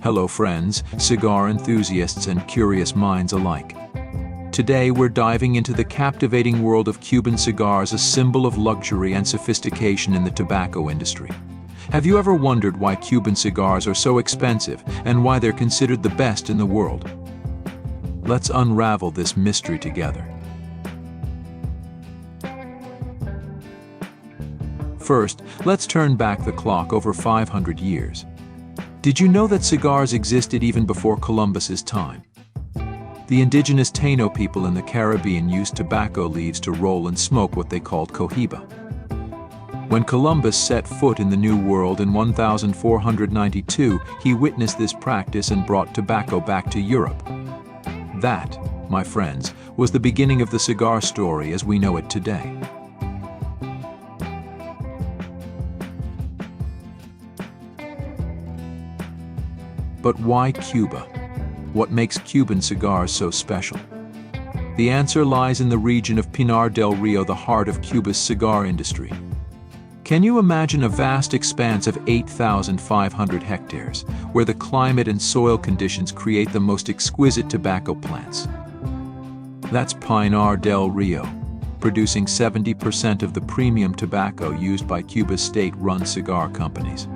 Hello friends, cigar enthusiasts and curious minds alike. Today we're diving into the captivating world of Cuban cigars, a symbol of luxury and sophistication in the tobacco industry. Have you ever wondered why Cuban cigars are so expensive and why they're considered the best in the world? Let's unravel this mystery together. First, let's turn back the clock over 500 years. Did you know that cigars existed even before Columbus's time? The indigenous Taino people in the Caribbean used tobacco leaves to roll and smoke what they called cohiba. When Columbus set foot in the New World in 1492, he witnessed this practice and brought tobacco back to Europe. That, my friends, was the beginning of the cigar story as we know it today. But why Cuba? What makes Cuban cigars so special? The answer lies in the region of Pinar del Rio, the heart of Cuba's cigar industry. Can you imagine a vast expanse of 8,500 hectares, where the climate and soil conditions create the most exquisite tobacco plants? That's Pinar del Rio, producing 70% of the premium tobacco used by Cuba's state-run cigar companies.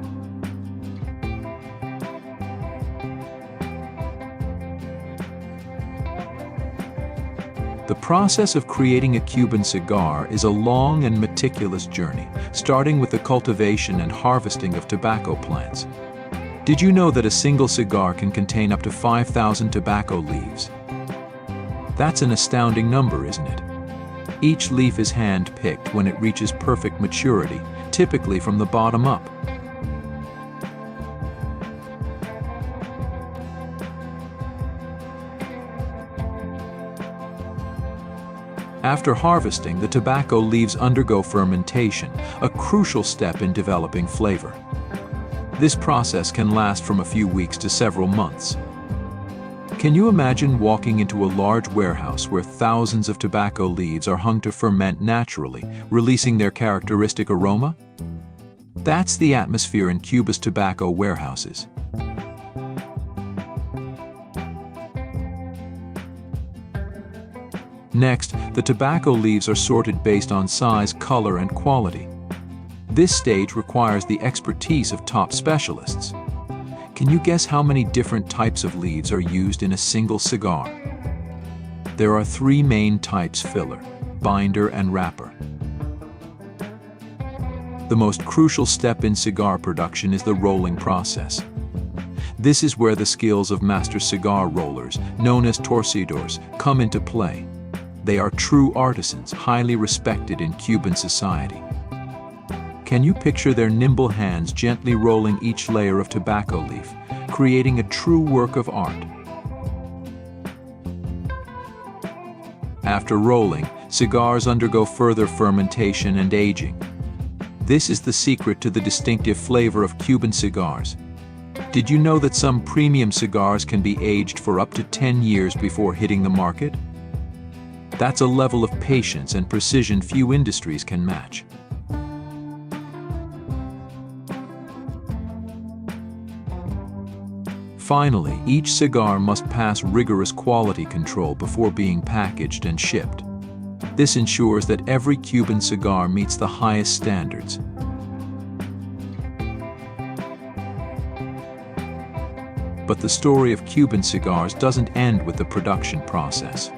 The process of creating a Cuban cigar is a long and meticulous journey, starting with the cultivation and harvesting of tobacco plants. Did you know that a single cigar can contain up to 5,000 tobacco leaves? That's an astounding number, isn't it? Each leaf is hand-picked when it reaches perfect maturity, typically from the bottom up. After harvesting, the tobacco leaves undergo fermentation, a crucial step in developing flavor. This process can last from a few weeks to several months. Can you imagine walking into a large warehouse where thousands of tobacco leaves are hung to ferment naturally, releasing their characteristic aroma? That's the atmosphere in Cuba's tobacco warehouses. Next, the tobacco leaves are sorted based on size, color, and quality. This stage requires the expertise of top specialists. Can you guess how many different types of leaves are used in a single cigar? There are three main types: filler, binder, and wrapper. The most crucial step in cigar production is the rolling process. This is where the skills of master cigar rollers, known as torcedores, come into play. They are true artisans, highly respected in Cuban society. Can you picture their nimble hands gently rolling each layer of tobacco leaf, creating a true work of art? After rolling, cigars undergo further fermentation and aging. This is the secret to the distinctive flavor of Cuban cigars. Did you know that some premium cigars can be aged for up to 10 years before hitting the market? That's a level of patience and precision few industries can match. Finally, each cigar must pass rigorous quality control before being packaged and shipped. This ensures that every Cuban cigar meets the highest standards. But the story of Cuban cigars doesn't end with the production process.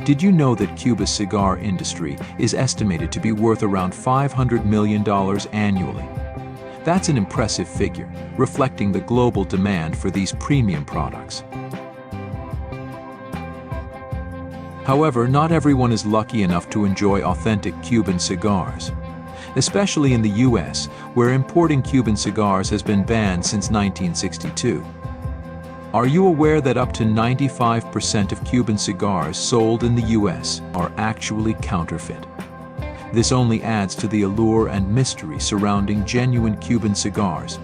Did you know that Cuba's cigar industry is estimated to be worth around $500 million annually? That's an impressive figure, reflecting the global demand for these premium products. However, not everyone is lucky enough to enjoy authentic Cuban cigars, especially in the US, where importing Cuban cigars has been banned since 1962. Are you aware that up to 95% of Cuban cigars sold in the US are actually counterfeit? This only adds to the allure and mystery surrounding genuine Cuban cigars.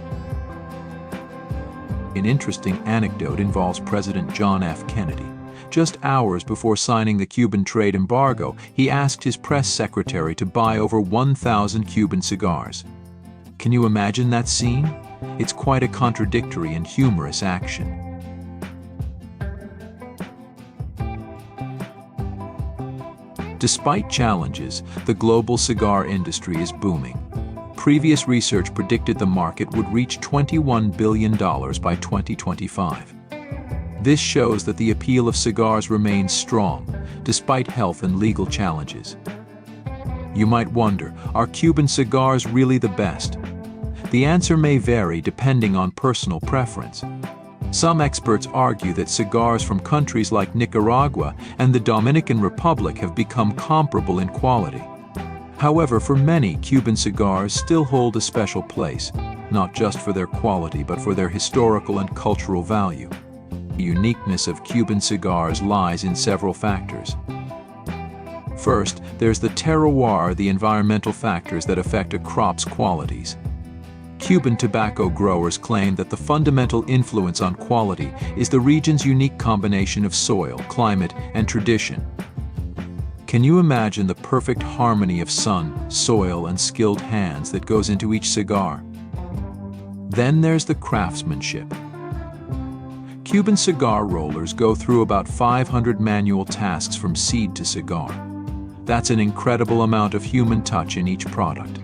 An interesting anecdote involves President John F. Kennedy. Just hours before signing the Cuban trade embargo, he asked his press secretary to buy over 1,000 Cuban cigars. Can you imagine that scene? It's quite a contradictory and humorous action. Despite challenges, the global cigar industry is booming. Previous research predicted the market would reach $21 billion by 2025. This shows that the appeal of cigars remains strong, despite health and legal challenges. You might wonder, are Cuban cigars really the best? The answer may vary depending on personal preference. Some experts argue that cigars from countries like Nicaragua and the Dominican Republic have become comparable in quality. However, for many, Cuban cigars still hold a special place, not just for their quality but for their historical and cultural value. The uniqueness of Cuban cigars lies in several factors. First, there's the terroir, the environmental factors that affect a crop's qualities. Cuban tobacco growers claim that the fundamental influence on quality is the region's unique combination of soil, climate, and tradition. Can you imagine the perfect harmony of sun, soil, and skilled hands that goes into each cigar? Then there's the craftsmanship. Cuban cigar rollers go through about 500 manual tasks from seed to cigar. That's an incredible amount of human touch in each product.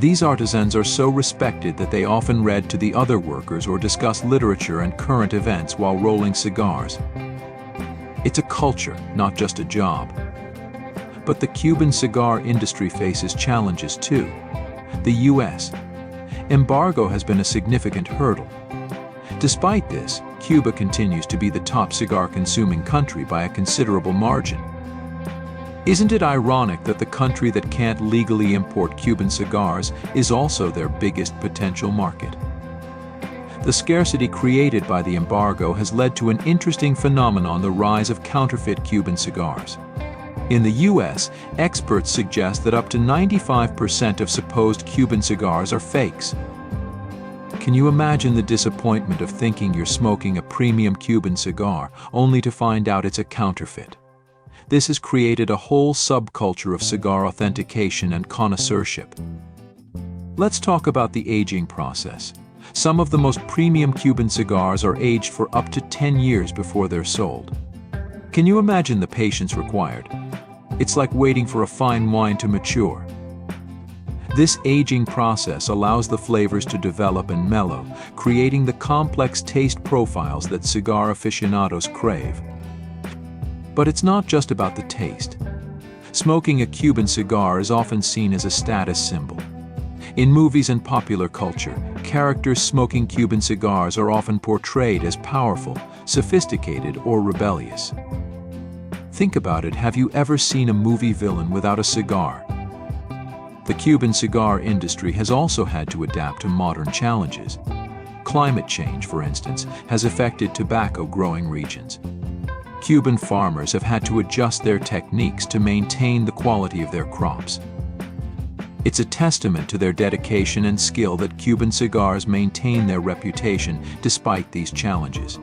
These artisans are so respected that they often read to the other workers or discuss literature and current events while rolling cigars. It's a culture, not just a job. But the Cuban cigar industry faces challenges too. The U.S. embargo has been a significant hurdle. Despite this, Cuba continues to be the top cigar-consuming country by a considerable margin. Isn't it ironic that the country that can't legally import Cuban cigars is also their biggest potential market? The scarcity created by the embargo has led to an interesting phenomenon: the rise of counterfeit Cuban cigars. In the U.S., experts suggest that up to 95% of supposed Cuban cigars are fakes. Can you imagine the disappointment of thinking you're smoking a premium Cuban cigar only to find out it's a counterfeit? This has created a whole subculture of cigar authentication and connoisseurship. Let's talk about the aging process. Some of the most premium Cuban cigars are aged for up to 10 years before they're sold. Can you imagine the patience required? It's like waiting for a fine wine to mature. This aging process allows the flavors to develop and mellow, creating the complex taste profiles that cigar aficionados crave. But it's not just about the taste. Smoking a Cuban cigar is often seen as a status symbol. In movies and popular culture, characters smoking Cuban cigars are often portrayed as powerful, sophisticated, or rebellious. Think about it, have you ever seen a movie villain without a cigar? The Cuban cigar industry has also had to adapt to modern challenges. Climate change, for instance, has affected tobacco growing regions. Cuban farmers have had to adjust their techniques to maintain the quality of their crops. It's a testament to their dedication and skill that Cuban cigars maintain their reputation despite these challenges.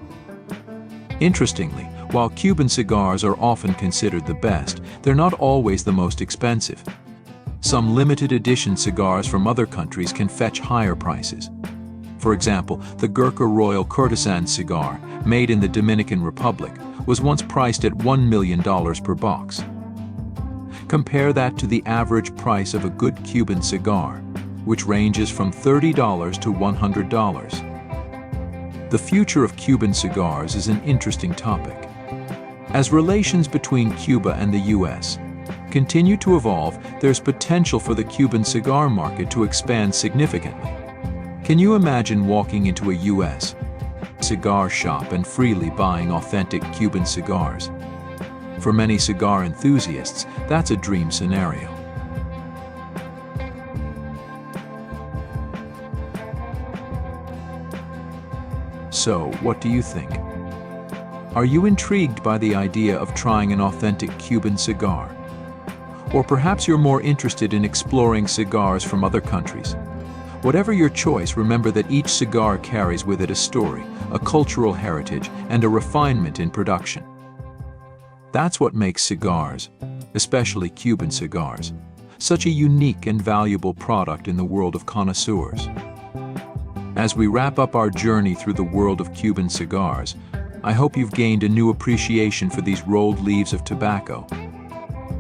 Interestingly, while Cuban cigars are often considered the best, they're not always the most expensive. Some limited edition cigars from other countries can fetch higher prices. For example, the Gurkha Royal Courtesan cigar, made in the Dominican Republic, was once priced at $1 million per box. Compare that to the average price of a good Cuban cigar, which ranges from $30 to $100. The future of Cuban cigars is an interesting topic. As relations between Cuba and the U.S. continue to evolve, there's potential for the Cuban cigar market to expand significantly. Can you imagine walking into a U.S. cigar shop and freely buying authentic Cuban cigars? For many cigar enthusiasts, that's a dream scenario. So, what do you think? Are you intrigued by the idea of trying an authentic Cuban cigar? Or perhaps you're more interested in exploring cigars from other countries? Whatever your choice, remember that each cigar carries with it a story, a cultural heritage, and a refinement in production. That's what makes cigars, especially Cuban cigars, such a unique and valuable product in the world of connoisseurs. As we wrap up our journey through the world of Cuban cigars, I hope you've gained a new appreciation for these rolled leaves of tobacco.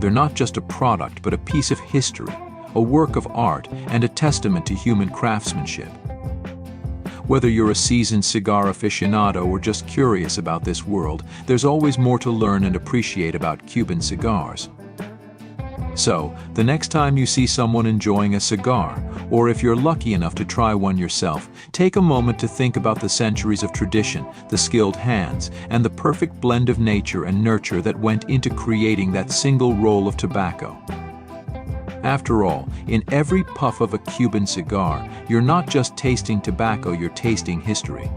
They're not just a product, but a piece of history, a work of art, and a testament to human craftsmanship. Whether you're a seasoned cigar aficionado or just curious about this world, there's always more to learn and appreciate about Cuban cigars. So, the next time you see someone enjoying a cigar, or if you're lucky enough to try one yourself, take a moment to think about the centuries of tradition, the skilled hands, and the perfect blend of nature and nurture that went into creating that single roll of tobacco. After all, in every puff of a Cuban cigar, you're not just tasting tobacco, you're tasting history,